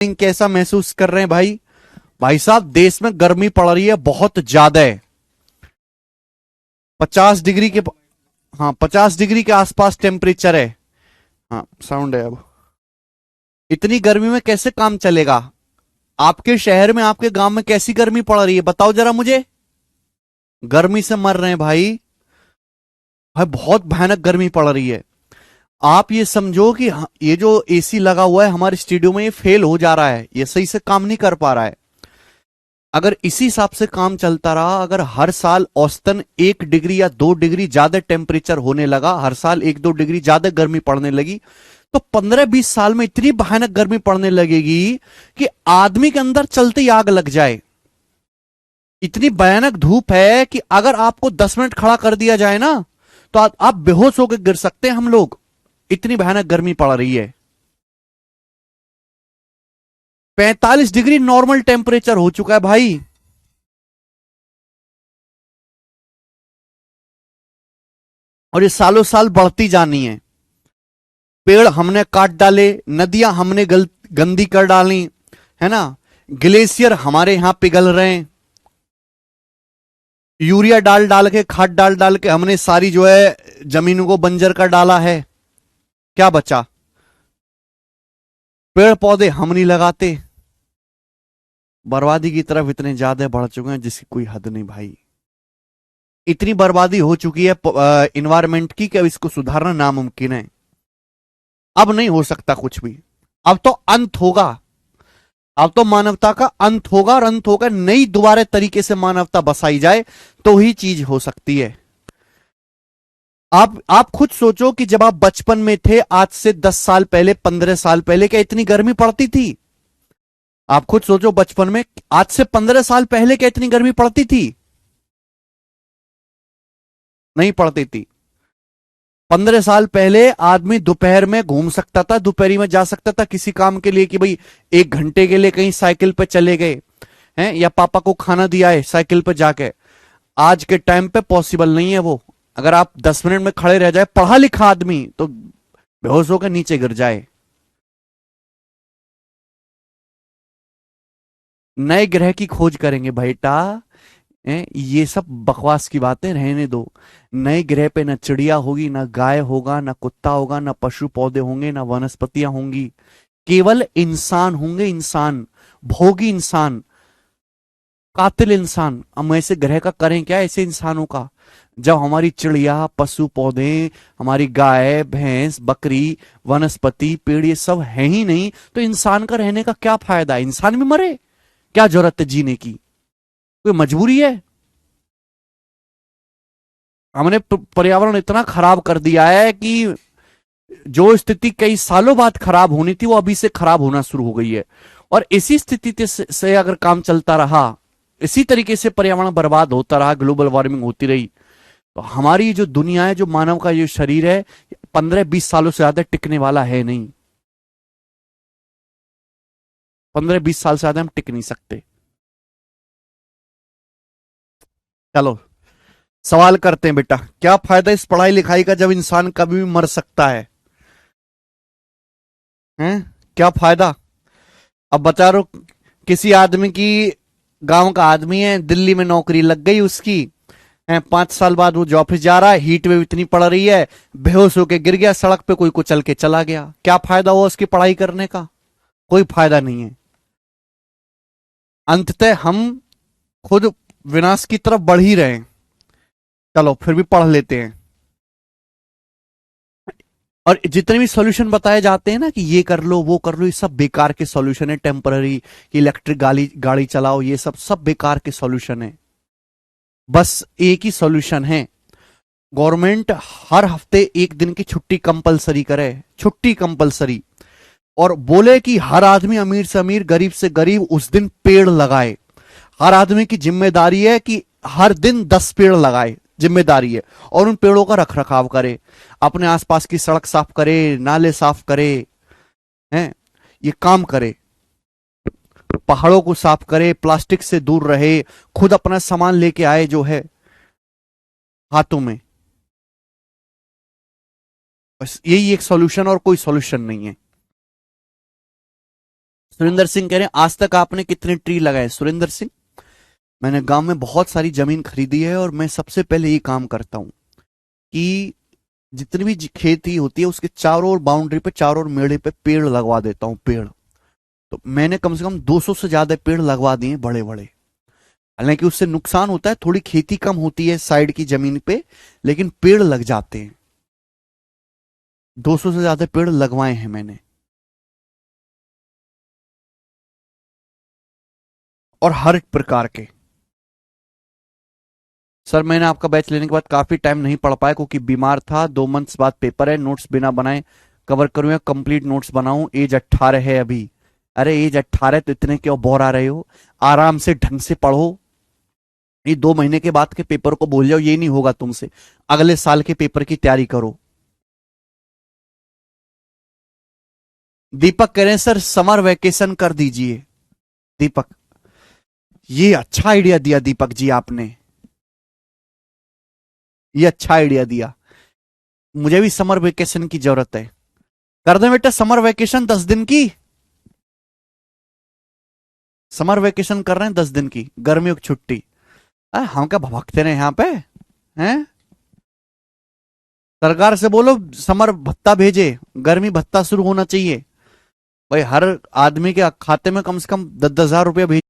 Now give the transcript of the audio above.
कैसा महसूस कर रहे हैं भाई? भाई साहब, देश में गर्मी पड़ रही है, बहुत ज्यादा है। 50 डिग्री के, हाँ, 50 डिग्री के आसपास टेम्परेचर है। हाँ, साउंड है अब। इतनी गर्मी में कैसे काम चलेगा? आपके शहर में, आपके गांव में कैसी गर्मी पड़ रही है, बताओ जरा मुझे। गर्मी से मर रहे हैं भाई। भाई, बहुत भयानक गर्मी पड़ रही है। आप ये समझो कि ये जो एसी लगा हुआ है हमारे स्टूडियो में, ये फेल हो जा रहा है, ये सही से काम नहीं कर पा रहा है। अगर इसी हिसाब से काम चलता रहा, अगर हर साल औसतन 1 डिग्री या 2 डिग्री ज्यादा टेम्परेचर होने लगा, हर साल 1-2 डिग्री ज्यादा गर्मी पड़ने लगी, तो 15-20 साल में इतनी भयानक गर्मी पड़ने लगेगी कि आदमी के अंदर चलते ही आग लग जाए। इतनी भयानक धूप है कि अगर आपको 10 मिनट खड़ा कर दिया जाए ना, तो आप बेहोश होकर गिर सकते हैं हम लोग। इतनी भयानक गर्मी पड़ रही है। 45 डिग्री नॉर्मल टेम्परेचर हो चुका है भाई। और ये सालों साल बढ़ती जानी है। पेड़ हमने काट डाले, नदियां हमने गंदी कर डाली, है ना। ग्लेशियर हमारे यहां पिघल रहे हैं। यूरिया डाल डाल के, खाद डाल डाल के हमने सारी जो है जमीनों को बंजर कर डाला है। क्या बचा? पेड़ पौधे हम नहीं लगाते। बर्बादी की तरफ इतने ज्यादा बढ़ चुके हैं जिसकी कोई हद नहीं भाई। इतनी बर्बादी हो चुकी है इन्वायरमेंट की कि अब इसको सुधारना नामुमकिन है। अब नहीं हो सकता कुछ भी। अब तो अंत होगा। अब तो मानवता का अंत होगा, और अंत होगा नई दोबारा तरीके से मानवता बसाई जाए, तो ही चीज हो सकती है। आप खुद सोचो कि जब आप बचपन में थे, आज से 10 साल पहले, 15 साल पहले, क्या इतनी गर्मी पड़ती थी? आप खुद सोचो, बचपन में आज से 15 साल पहले क्या इतनी गर्मी पड़ती थी? नहीं पड़ती थी। 15 साल पहले आदमी दोपहर में घूम सकता था, दोपहरी में जा सकता था किसी काम के लिए, कि भाई 1 घंटे के लिए कहीं साइकिल पे चले गए हैं, या पापा को खाना दिया है साइकिल पे जाके। आज के टाइम पे पॉसिबल नहीं है वो। अगर आप 10 मिनट में खड़े रह जाए, पढ़ा लिखा आदमी, तो बेहोश होकर नीचे गिर जाए। नए ग्रह की खोज करेंगे बेटा। ये सब बकवास की बातें रहने दो। नए ग्रह पे ना चिड़िया होगी, ना गाय होगा, ना कुत्ता होगा, ना पशु पौधे होंगे, ना वनस्पतियां होंगी। केवल इंसान होंगे, इंसान। भोगी इंसान, कातिल इंसान। हम ऐसे ग्रह का करें क्या, ऐसे इंसानों का? जब हमारी चिड़िया, पशु पौधे, हमारी गाय भैंस बकरी, वनस्पति पेड़, ये सब है ही नहीं, तो इंसान का रहने का क्या फायदा? इंसान भी मरे, क्या जरूरत है जीने की? कोई मजबूरी है? हमने पर्यावरण इतना खराब कर दिया है कि जो स्थिति कई सालों बाद खराब होनी थी, वो अभी से खराब होना शुरू हो गई है। और इसी स्थिति से अगर काम चलता रहा, इसी तरीके से पर्यावरण बर्बाद होता रहा, ग्लोबल वार्मिंग होती रही, तो हमारी जो दुनिया है, जो मानव का जो शरीर है, 15-20 सालों से ज्यादा टिकने वाला है नहीं। 15-20 साल से ज्यादा हम टिक नहीं सकते। चलो, सवाल करते हैं बेटा, क्या फायदा इस पढ़ाई लिखाई का जब इंसान कभी भी मर सकता है? हैं? क्या फायदा? अब बता रहा, किसी आदमी की, गांव का आदमी है, दिल्ली में नौकरी लग गई उसकी है, 5 साल बाद वो जो ऑफिस जा रहा है, हीट वेव इतनी पड़ रही है, बेहोश होके गिर गया सड़क पे, कोई कुचल के चला गया। क्या फायदा हुआ उसकी पढ़ाई करने का? कोई फायदा नहीं है। अंततः हम खुद विनाश की तरफ बढ़ ही रहे हैं। चलो, फिर भी पढ़ लेते हैं। और जितने भी सॉल्यूशन बताए जाते हैं ना, कि ये कर लो वो कर लो, ये सब बेकार के सॉल्यूशन है। टेम्पररी कि इलेक्ट्रिक गाड़ी गाड़ी चलाओ, ये सब सब बेकार के सॉल्यूशन है। बस एक ही सॉल्यूशन है, गवर्नमेंट हर हफ्ते 1 दिन की छुट्टी कंपलसरी करे, छुट्टी कंपलसरी। और बोले कि हर आदमी, अमीर से अमीर, गरीब से गरीब, उस दिन पेड़ लगाए। हर आदमी की जिम्मेदारी है कि हर दिन 10 पेड़ लगाए, जिम्मेदारी है। और उन पेड़ों का रख रखाव करे, अपने आसपास की सड़क साफ करे, नाले साफ करे, हैं, ये काम करे। पहाड़ों को साफ करे, प्लास्टिक से दूर रहे, खुद अपना सामान लेके आए जो है हाथों में। बस यही एक सॉल्यूशन, और कोई सॉल्यूशन नहीं है। सुरेंद्र सिंह कह रहे हैं आज तक आपने कितने ट्री लगाए? सुरेंद्र सिंह, मैंने गांव में बहुत सारी जमीन खरीदी है और मैं सबसे पहले ये काम करता हूं कि जितनी भी खेती होती है उसके चारों ओर बाउंड्री पे, चारों ओर मेड़े पे पेड़ लगवा देता हूं, पेड़। तो मैंने कम से कम 200 से ज्यादा पेड़ लगवा दिए बड़े बड़े। हालांकि उससे नुकसान होता है, थोड़ी खेती कम होती है साइड की जमीन पे, लेकिन पेड़ लग जाते हैं। 200 से ज्यादा पेड़ लगवाए हैं मैंने। और हर एक प्रकार के। सर मैंने आपका बैच लेने के बाद काफी टाइम नहीं पढ़ पाया क्योंकि बीमार था। 2 मंथ्स बाद पेपर है, नोट्स बिना बनाए कवर करूंगा, कंप्लीट नोट्स बनाऊं। एज 18 है अभी। अरे एज 18 तो इतने क्यों बोर आ रहे हो? आराम से ढंग से पढ़ो। ये 2 महीने के बाद के पेपर को भूल जाओ, ये नहीं होगा तुमसे। अगले साल के पेपर की तैयारी करो। दीपक कह रहे हैं सर समर वैकेशन कर दीजिए। दीपक, ये अच्छा आइडिया दिया दीपक जी आपने, ये अच्छा आइडिया दिया। मुझे भी समर वेकेशन की जरूरत है। कर दें बेटा समर वेकेशन 10 दिन की। समर वेकेशन कर रहे हैं 10 दिन की, गर्मियों की छुट्टी। हम क्या भभकते रहे यहाँ पे हैं? सरकार से बोलो समर भत्ता भेजे, गर्मी भत्ता शुरू होना चाहिए। भाई हर आदमी के खाते में कम से कम 10,000 रुपया भेज।